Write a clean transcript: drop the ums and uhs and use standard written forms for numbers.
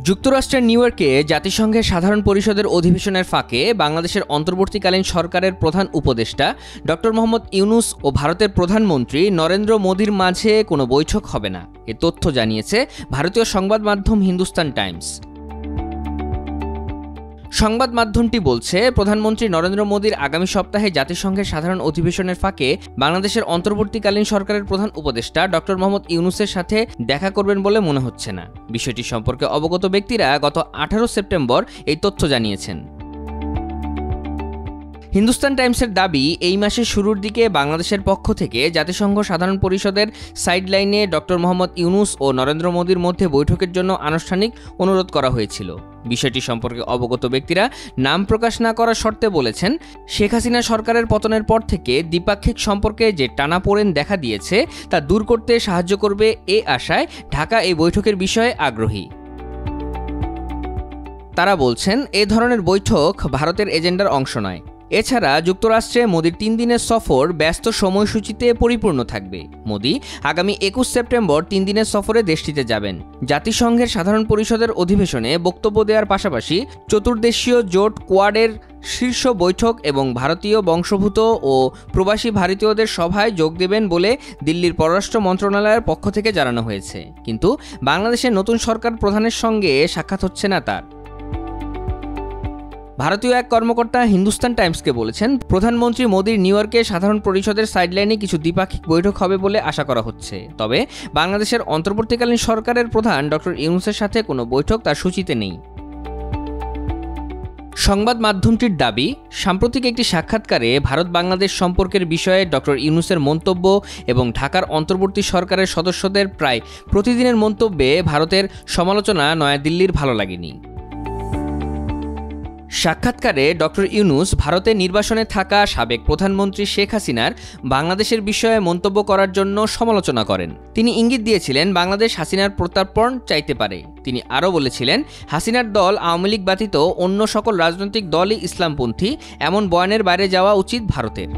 যুক্তরাষ্ট্রের নিউ ইয়র্কে জাতিসংঘের সাধারণ পরিষদের অধিবেশনের ফাঁকে বাংলাদেশের অন্তর্বর্তীকালীন সরকারের প্রধান উপদেষ্টা ডক্টর মোহাম্মদ ইউনূস ও ভারতের প্রধানমন্ত্রী নরেন্দ্র মোদির মাঝে কোনো বৈঠক হবে না, এ তথ্য জানিয়েছে ভারতীয় সংবাদ মাধ্যম হিন্দুস্তান টাইমস। সংবাদ মাধ্যমটি বলছে, প্রধানমন্ত্রী নরেন্দ্র মোদির আগামী সপ্তাহে জাতিসংঘের সাধারণ অধিবেশনের ফাঁকে বাংলাদেশের অন্তর্বর্তীকালীন সরকারের প্রধান উপদেষ্টা ডক্টর মোহাম্মদ ইউনূসের সাথে দেখা করবেন বলে মনে হচ্ছে না। বিষয়টি সম্পর্কে অবগত ব্যক্তিরা গত 18 সেপ্টেম্বর এই তথ্য জানিয়েছেন। হিন্দুস্তান টাইমসের দাবি, এই মাসের শুরুর দিকে বাংলাদেশের পক্ষ থেকে জাতিসংঘ সাধারণ পরিষদের সাইডলাইনে ডক্টর মোহাম্মদ ইউনূস ও নরেন্দ্র মোদির মধ্যে বৈঠকের জন্য আনুষ্ঠানিক অনুরোধ করা হয়েছিল। বিষয়টি সম্পর্কে অবগত ব্যক্তিরা নাম প্রকাশ না করার শর্তে বলেছেন, শেখ হাসিনা সরকারের পতনের পর থেকে দ্বিপাক্ষিক সম্পর্কে যে টানাপোড়েন দেখা দিয়েছে তা দূর করতে সাহায্য করবে এ আশায় ঢাকা এই বৈঠকের বিষয়ে আগ্রহী। তারা বলছেন, এ ধরনের বৈঠক ভারতের এজেন্ডার অংশ নয়। এছাড়া যুক্তরাষ্ট্রে মোদির 3 দিনের সফর ব্যস্ত সময়সূচিতে পরিপূর্ণ থাকবে। মোদি আগামী 21 সেপ্টেম্বর 3 দিনের সফরে দেশটিতে যাবেন। জাতিসংঘের সাধারণ পরিষদের অধিবেশনে বক্তব্য দেওয়ার পাশাপাশি চতুর্দেশীয় জোট কোয়াডের শীর্ষ বৈঠক এবং ভারতীয় বংশোদ্ভূত ও প্রবাসী ভারতীয়দের সভায় যোগ দেবেন বলে দিল্লির পররাষ্ট্র মন্ত্রণালয়ের পক্ষ থেকে জানানো হয়েছে। কিন্তু বাংলাদেশের নতুন সরকার প্রধানের সঙ্গে সাক্ষাৎ হচ্ছে না তার। ভারতীয় এক কর্মকর্তা হিন্দুস্তান টাইমসকে বলেছেন, প্রধানমন্ত্রী মোদির নিউ ইয়র্কে সাধারণ পরিষদের সাইডলাইনে কিছু দ্বিপাক্ষিক বৈঠক হবে বলে আশা করা হচ্ছে। তবে বাংলাদেশের অন্তর্বর্তীকালীন সরকারের প্রধান ডক্টর ইউনূসের সাথে কোনো বৈঠক তার সূচিতে নেই। সংবাদ মাধ্যমটির দাবি, সাম্প্রতিক একটি সাক্ষাৎকারে ভারত বাংলাদেশ সম্পর্কের বিষয়ে ডক্টর ইউনূসের মন্তব্য এবং ঢাকার অন্তর্বর্তী সরকারের সদস্যদের প্রায় প্রতিদিনের মন্তব্যে ভারতের সমালোচনা নয়াদিল্লির ভালো লাগেনি। সাক্ষাৎকারে ডক্টর ইউনূস ভারতে নির্বাসনে থাকা সাবেক প্রধানমন্ত্রী শেখ হাসিনার বাংলাদেশের বিষয়ে মন্তব্য করার জন্য সমালোচনা করেন। তিনি ইঙ্গিত দিয়েছিলেন, বাংলাদেশ হাসিনার প্রত্যর্পণ চাইতে পারে। তিনি আরও বলেছিলেন, হাসিনার দল আওয়ামী লীগ ব্যতীত অন্য সকল রাজনৈতিক দলই ইসলামপন্থী, এমন বয়ানের বাইরে যাওয়া উচিত ভারতের।